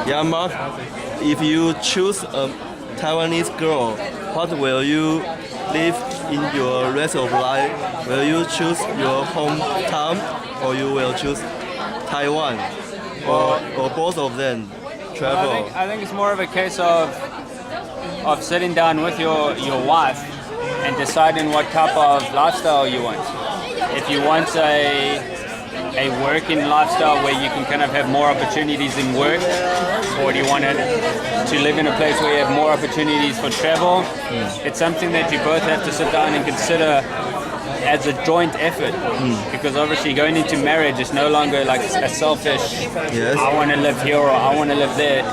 Yeah, Mark, if you choose a Taiwanese girl, what will you live in your rest of life? Will you choose your hometown or you will choose Taiwan? Or both of them travel? I think it's more of a case of sitting down with your wife and deciding what type of lifestyle you want. If you want a working lifestyle where you can kind of have more opportunities in work, or do you want to live in a place where you have more opportunities for travel? It's something that you both have to sit down and consider as a joint effort, because obviously going into marriage is no longer like a selfish, Yes. I want to live here or I want to live there.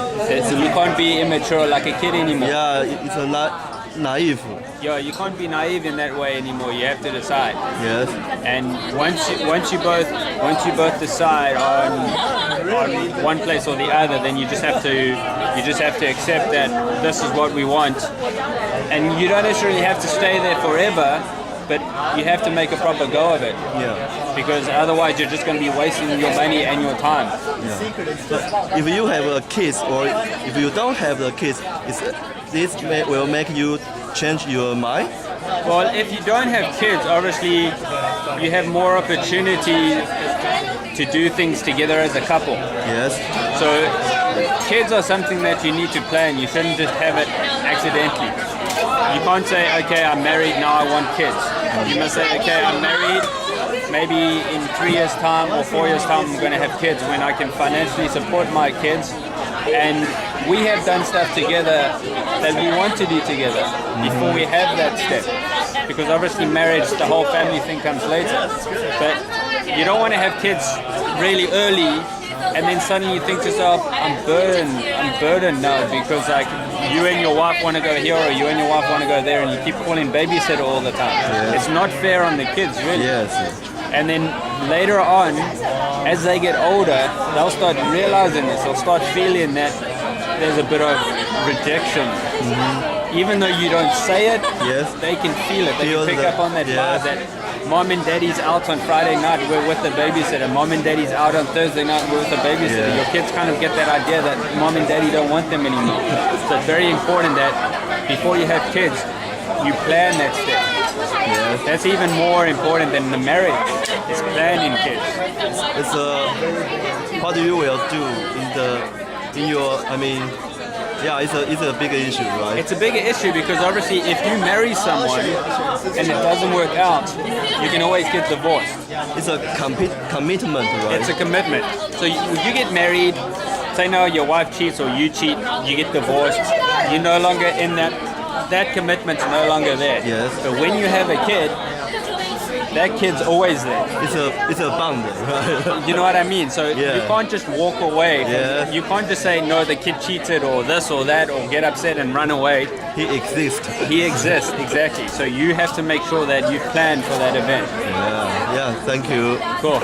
So you can't be immature like a kid anymore. Yeah, it's a naive. Yeah, you can't be naive in that way anymore. You have to decide. Yes. And once you both decide on one place or the other, then you just have to accept that this is what we want. And you don't necessarily have to stay there forever, but you have to make a proper go of it. Yeah. Because otherwise you're just going to be wasting your money and your time. Yeah. If you have a kids or if you don't have the kids, will make you change your mind? Well, if you don't have kids, obviously you have more opportunity to do things together as a couple. Yes. So kids are something that you need to plan. You shouldn't just have it accidentally. You can't say, okay, I'm married, now I want kids. You must say, okay, I'm married, maybe in 3 years' time or 4 years' time I'm going to have kids when I can financially support my kids. And we have done stuff together that we want to do together before we have that step. Because obviously marriage, the whole family thing comes later. But you don't want to have kids really early and then suddenly you think to yourself, I'm burdened now because like you and your wife want to go here or you and your wife want to go there and you keep calling babysitter all the time. Yes. It's not fair on the kids, really. Yes. And then later on, as they get older, they'll start realizing this. They'll start feeling that there's a bit of rejection. Even though you don't say it, Yes. they can feel it. They can pick up on that vibe that mom and daddy's out on Friday night, we're with the babysitter. Mom and daddy's out on Thursday night, we're with the babysitter. Yeah. Your kids kind of get that idea that mom and daddy don't want them anymore. So it's very important that before you have kids, you plan that step. Yes. That's even more important than the marriage. It's planning kids. It's what you will do it's a big issue, right? It's a bigger issue because obviously if you marry someone and it doesn't work out, you can always get divorced. It's a commitment, right? It's a commitment. So you get married, say now your wife cheats or you cheat, you get divorced, you're no longer in that commitment's no longer there. Yes. But when you have a kid, that kid's always there. It's a bond, right? You know what I mean? So Yeah. you can't just walk away. Yeah. You can't just say, no, the kid cheated or this or that or get upset and run away. He exists. He exists, exactly. So you have to make sure that you plan for that event. Yeah. Thank you. Cool.